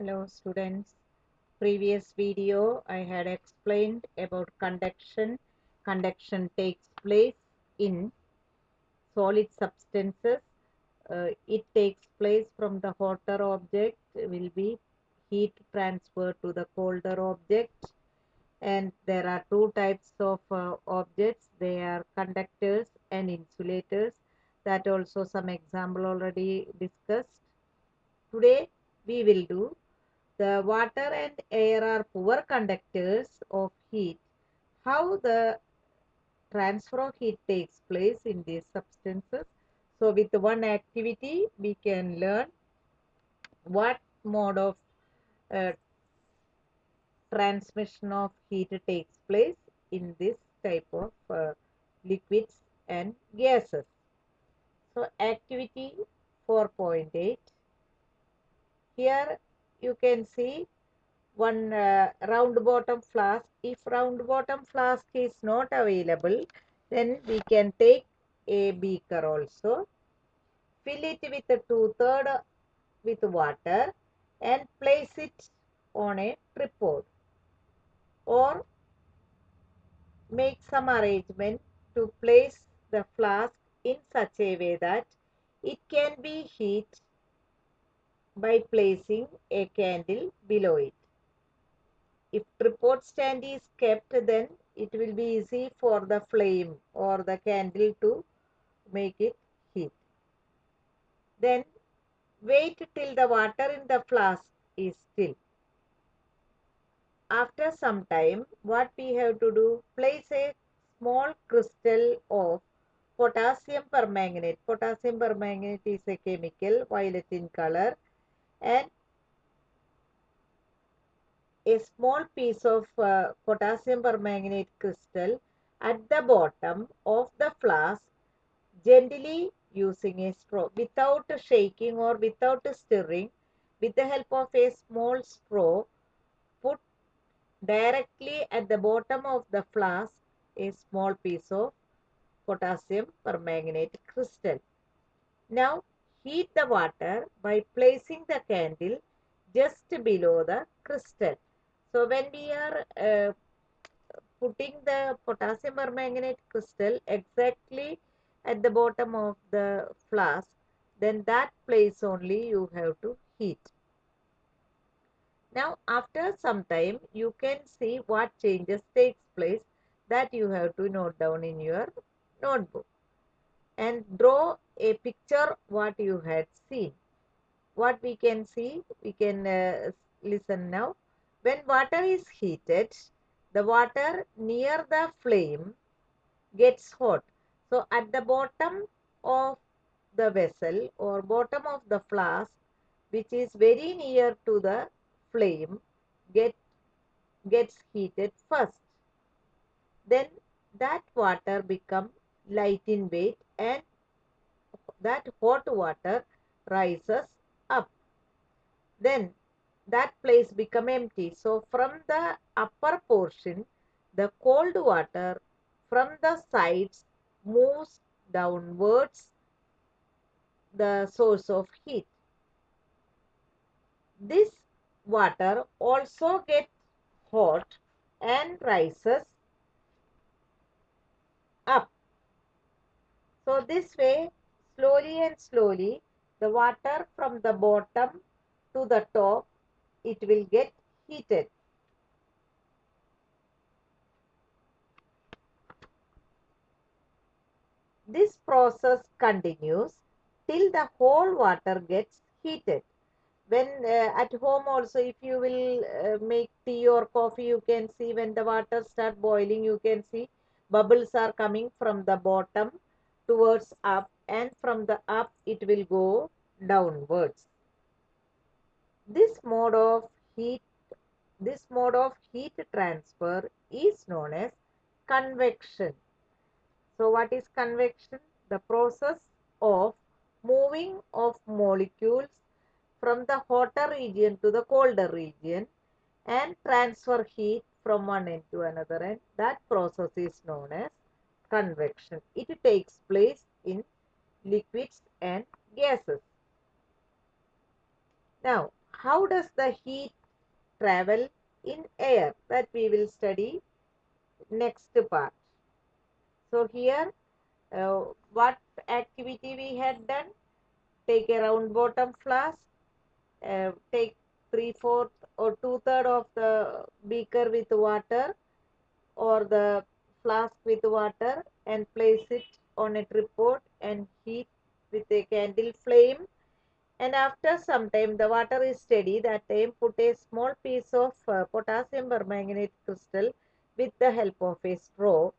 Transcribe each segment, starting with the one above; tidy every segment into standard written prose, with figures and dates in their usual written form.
Hello students. Previous video I had explained about conduction. Conduction takes place in solid substances. It takes place from the hotter object will be heat transferred to the colder object, and there are two types of objects. They are conductors and insulators. That also some example already discussed. Today we will do the water and air are poor conductors of heat. How the transfer of heat takes place in these substances. So with one activity, we can learn what mode of uh, transmission of heat takes place in this type of liquids and gases. So activity 4.8. Here you can see one round bottom flask. If round bottom flask is not available, then we can take a beaker also, fill it with a 2/3 with water and place it on a tripod, or make some arrangement to place the flask in such a way that it can be heated by placing a candle below it. If tripod stand is kept, then it will be easy for the flame or the candle to make it heat. Then wait till the water in the flask is still. After some time, what we have to do, place a small crystal of potassium permanganate. Potassium permanganate is a chemical, violet in color, and a small piece of potassium permanganate crystal at the bottom of the flask, gently using a straw, without shaking or without stirring. With the help of a small straw, put directly at the bottom of the flask a small piece of potassium permanganate crystal. Now heat the water by placing the candle just below the crystal. So when we are putting the potassium permanganate crystal exactly at the bottom of the flask, then that place only you have to heat. Now after some time you can see what changes takes place, that you have to note down in your notebook and draw a picture what you had seen. What we can see, we can listen now. When water is heated, the water near the flame gets hot. So at the bottom of the vessel or bottom of the flask, which is very near to the flame, gets heated first. Then that water become light in weight, and that hot water rises up. Then that place become empty. So from the upper portion, the cold water from the sides moves downwards, the source of heat. This water also gets hot and rises up. So this way, slowly and slowly, the water from the bottom to the top, it will get heated. This process continues till the whole water gets heated. When at home also, if you will make tea or coffee, you can see when the water start boiling, you can see bubbles are coming from the bottom towards up, and from the up it will go downwards. This mode of heat this mode of heat transfer is known as convection. So what is convection? The process of moving of molecules from the hotter region to the colder region and transfer heat from one end to another end. That process is known as convection. It takes place in liquids and gases. Now, how does the heat travel in air? That we will study next part. So here, what activity we had done? Take a round bottom flask, take 3/4 or 2/3 of the beaker with water or the flask with water and place it on a tripod and heat with a candle flame, and after some time the water is steady. That time put a small piece of potassium permanganate crystal with the help of a straw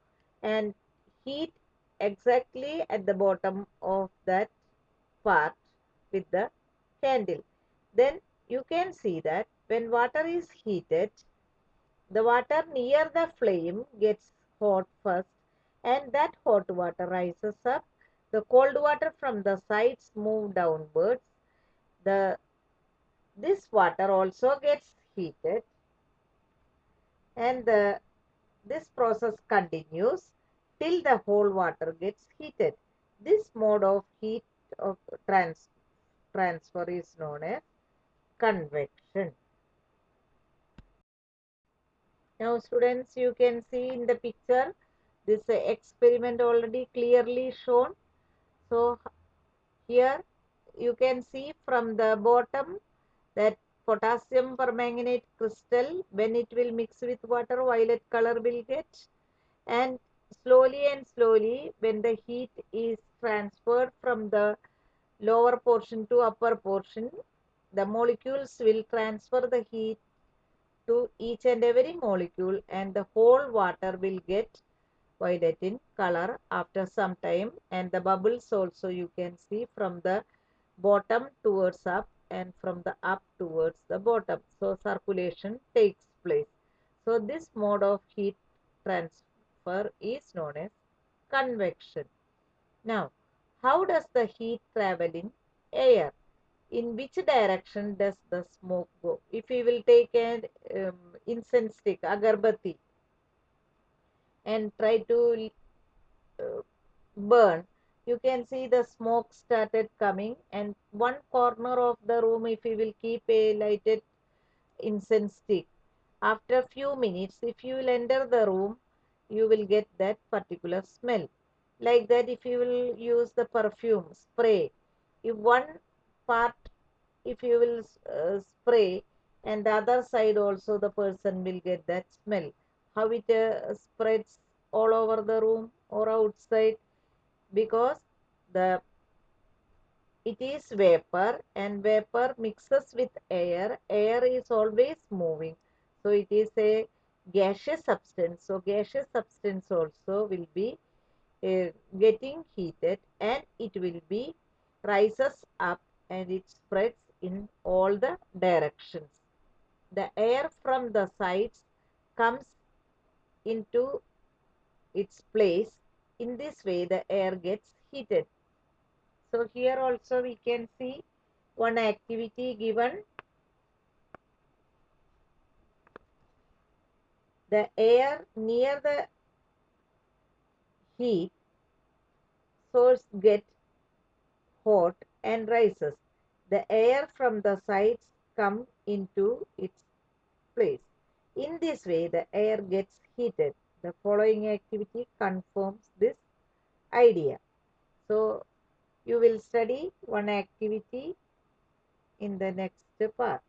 and heat exactly at the bottom of that part with the candle. Then you can see that when water is heated, the water near the flame gets hot first, and that hot water rises up. The cold water from the sides move downwards. The This water also gets heated, and this process continues till the whole water gets heated. This mode of heat of transfer is known as convection. Now students, you can see in the picture this experiment already clearly shown. So here you can see from the bottom that potassium permanganate crystal, when it will mix with water, violet color will get, and slowly when the heat is transferred from the lower portion to upper portion, the molecules will transfer the heat to each and every molecule, and the whole water will get violet in color after some time, and the bubbles also you can see from the bottom towards up and from the up towards the bottom. So circulation takes place. So this mode of heat transfer is known as convection. Now, how does the heat travel in air? In which direction does the smoke go? If we will take an incense stick, agarbatti, and try to uh, burn, you can see the smoke started coming, and one corner of the room, if you will keep a lighted incense stick, after few minutes, if you will enter the room, you will get that particular smell. Like that, if you will use the perfume spray, if one part, if you will spray, and the other side also the person will get that smell. How it spreads all over the room or outside, because the it is vapor, and vapor mixes with air. Air is always moving, so it is a gaseous substance. So gaseous substance also will be getting heated, and it will be rises up, and it spreads in all the directions. The air from the sides comes into its place. In this way the air gets heated. So here also we can see one activity given. The air near the heat source get hot and rises. The air from the sides come into its place. In this way the air gets heated. The following activity confirms this idea. So you will study one activity in the next part.